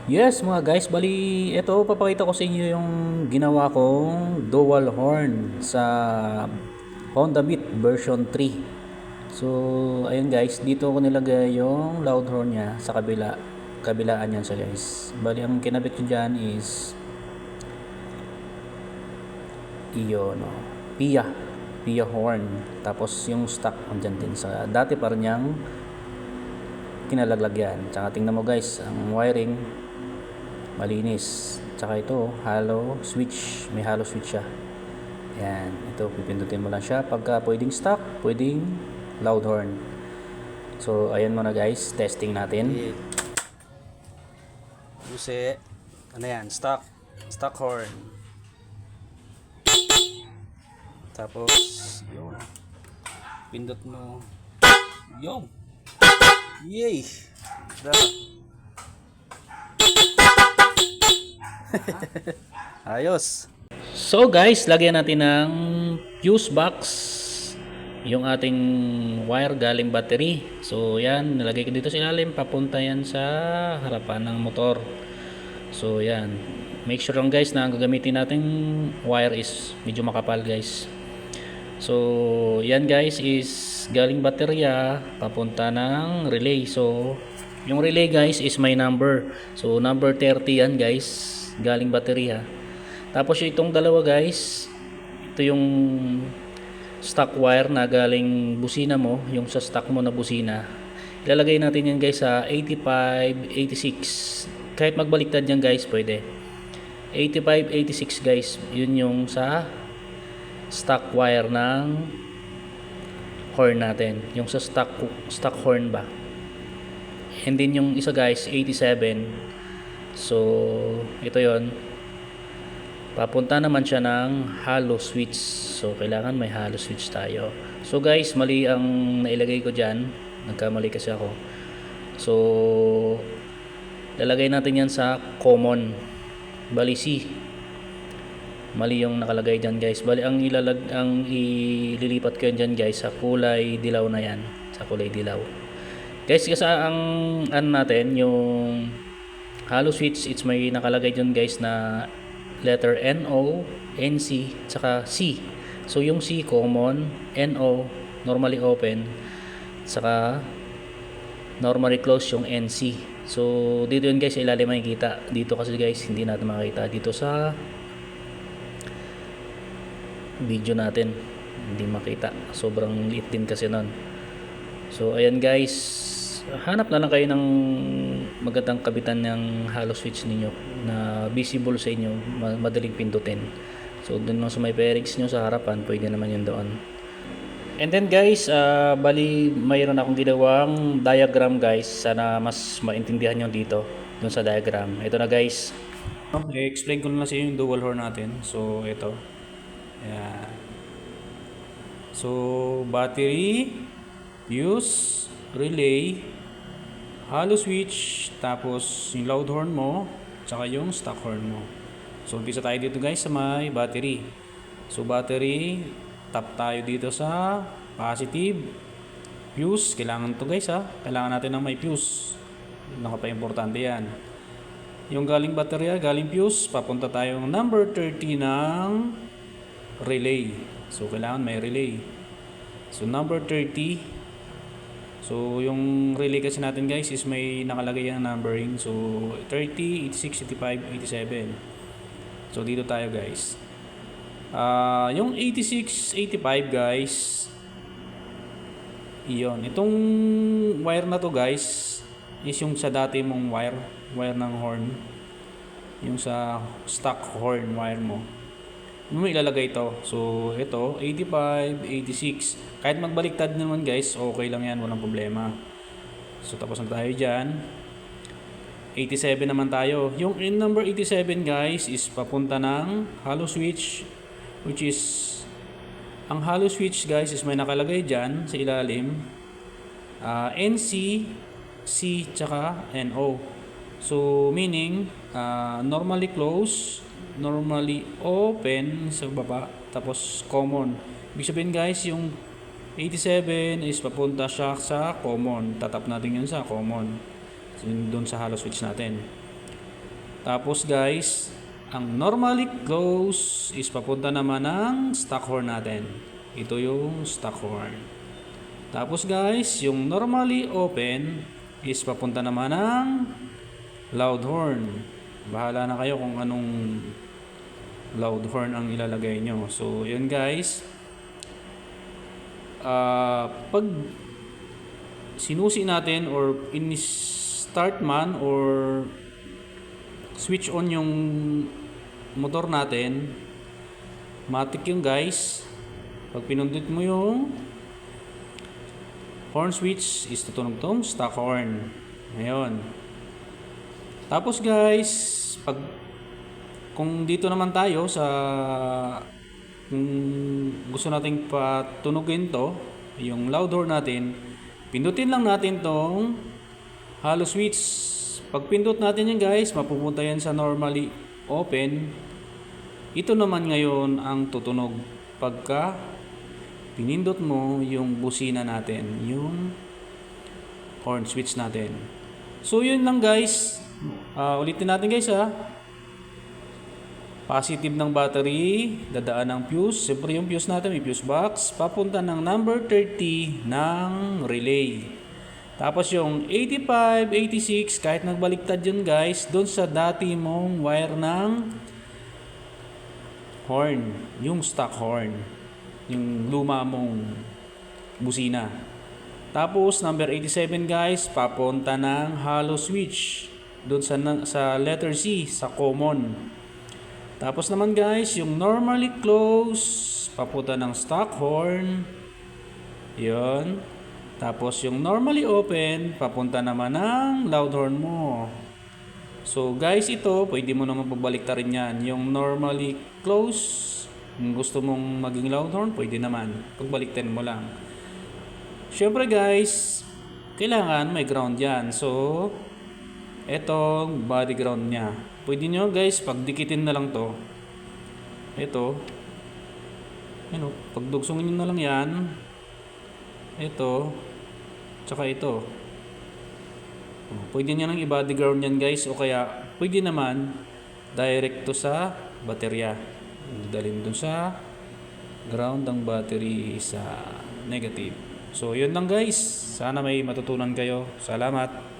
Yes mga guys, bali ito papakita ko sa inyo yung ginawa kong dual horn sa Honda Beat version 3. So ayun guys, dito ko nilagay yung loud horn niya sa kabilaan yan siya guys. Bali ang kinabit ko dyan is iyo no, Pia Pia horn. Tapos yung stock andyan din sa dati pa rin niyang kinalaglagyan. Tsaka tingnan mo guys, ang wiring malinis. Tsaka ito, hollow switch. May hollow switch siya. Yan. Ito, pipindutin mo lang siya. Pagka pwedeng stock, pwedeng loud horn. So, ayan muna guys. Testing natin. Busi. Ano yan? Stock. Stock horn. Tapos, yun. Pindot mo. Yo! Yay! Ayos. So guys, lagyan natin ng fuse box yung ating wire galing battery. So yan, nilagay ko dito sa ilalim, papunta yan sa harapan ng motor. So yan, make sure lang guys na ang gagamitin nating wire is medyo makapal guys. So yan guys is galing baterya papunta ng relay. So yung relay guys is may number. So number 30 yan guys, galing baterya. Tapos itong dalawa guys, ito yung stock wire na galing busina mo, yung sa stock mo na busina. Ilalagay natin yan guys sa 85, 86. Kahit magbaliktad yan guys, pwede. 85, 86 guys, yun yung sa stock wire ng horn natin. Yung sa stock horn ba. And then yung isa guys, 87. So, ito yon. Papunta naman siya ng hollow switch. So, kailangan may hollow switch tayo. So, guys, mali ang nailagay ko dyan. Nagkamali kasi ako. So, lalagay natin yan sa common. Bali C. Mali yung nakalagay dyan, guys. Bali, ang ililipat ko yan dyan, guys, sa kulay dilaw na yan. Sa kulay dilaw. Guys, kasi ang natin, yung hollow switch, it's may nakalagay dyan, guys, na letter NO, NC, tsaka C. So yung C common, NO normally open, tsaka normally close yung NC. So dito yun guys, ilalim makikita. Dito kasi guys, hindi natin makita. Dito sa video natin, hindi makita. Sobrang liit din kasi nun. So ayan guys, hanap na lang kayo ng magandang kabitan ng hollow switch ninyo na visible sa inyo, madaling pindutin. So dun lang sa may bearings nyo sa harapan, pwede naman yun doon. And then guys, bali mayroon akong ginawang diagram guys. Sana mas maintindihan nyo dito dun sa diagram. Ito na guys, i-explain ko na sa inyo yung dual horn natin. So ito, ayan. So battery, fuse, relay, hollow switch, tapos yung loud horn mo, tsaka yung stock horn mo. So umpisa tayo dito guys sa may battery. So battery, tap tayo dito sa positive. Fuse, kailangan to guys ha. Kailangan natin ng may fuse. Nakapa-importante yan. Yung galing baterya, galing fuse, papunta tayong number 30 ng relay. So kailangan may relay. So number 30. So, yung relay kasi natin guys is may nakalagay yung numbering. So, 30, 86, 85, 87. So, dito tayo guys. Yung 86, 85 guys, iyon. Itong wire na to guys is yung sa dati mong wire ng horn. Yung sa stock horn wire mo. Mo ilalagay ito. So, ito, 85, 86. Kahit magbaliktad naman guys, okay lang yan, walang problema. So, tapos na tayo dyan. 87 naman tayo. Yung in number 87 guys is papunta ng hollow switch, which is, ang hollow switch guys is may nakalagay dyan sa ilalim. NC, C, tsaka NO. So, meaning, normally close, normally open sa baba, tapos common. Ibig sabihin guys, yung 87 is papunta siya sa common. Tatap natin yun sa common. So, doon sa hollow switch natin. Tapos guys, ang normally close is papunta naman ng stock horn natin. Ito yung stock horn. Tapos guys, yung normally open is papunta naman ng loud horn. Bahala na kayo kung anong loud horn ang ilalagay nyo. So yun guys, pag sinusi natin or in-start man or switch on yung motor natin, matik yung guys. Pag pinundit mo yung horn switch is tutunog tong stock horn. Ngayon. Tapos guys, kung dito naman tayo sa kung gusto nating patunugin to, yung loud horn natin, pindutin lang natin tong hollow switch. Pag pindot natin yan guys, mapupunta yan sa normally open. Ito naman ngayon ang tutunog pagka pinindot mo yung busina natin, yung horn switch natin. So yun lang guys. Ulitin natin guys Positive ng battery, dadaan ng fuse. Siyempre yung fuse natin, may fuse box. Papunta ng number 30 ng relay. Tapos yung 85, 86, kahit nagbaliktad yun guys, doon sa dati mong wire ng horn, yung stock horn, yung luma mong busina. Tapos number 87 guys, papunta ng hollow switch, doon sa letter C, sa common. Tapos naman guys, yung normally close, papunta ng stock horn. Yun. Tapos yung normally open, papunta naman ng loud horn mo. So guys, ito, pwede mo naman pabaliktarin yan. Yung normally close, kung gusto mong maging loud horn, pwede naman. Pagbaliktarin mo lang. Syempre guys, kailangan may ground yan. So, etong body ground niya. Pwede nyo guys, pagdikitin na lang to. Ito. Pagdugsongin nyo na lang yan. Ito. Tsaka ito. Pwede nyo nang i-body ground yan guys. O kaya, pwede naman direct to sa baterya. Dalhin dun sa ground ng battery sa negative. So, yun lang guys. Sana may matutunan kayo. Salamat.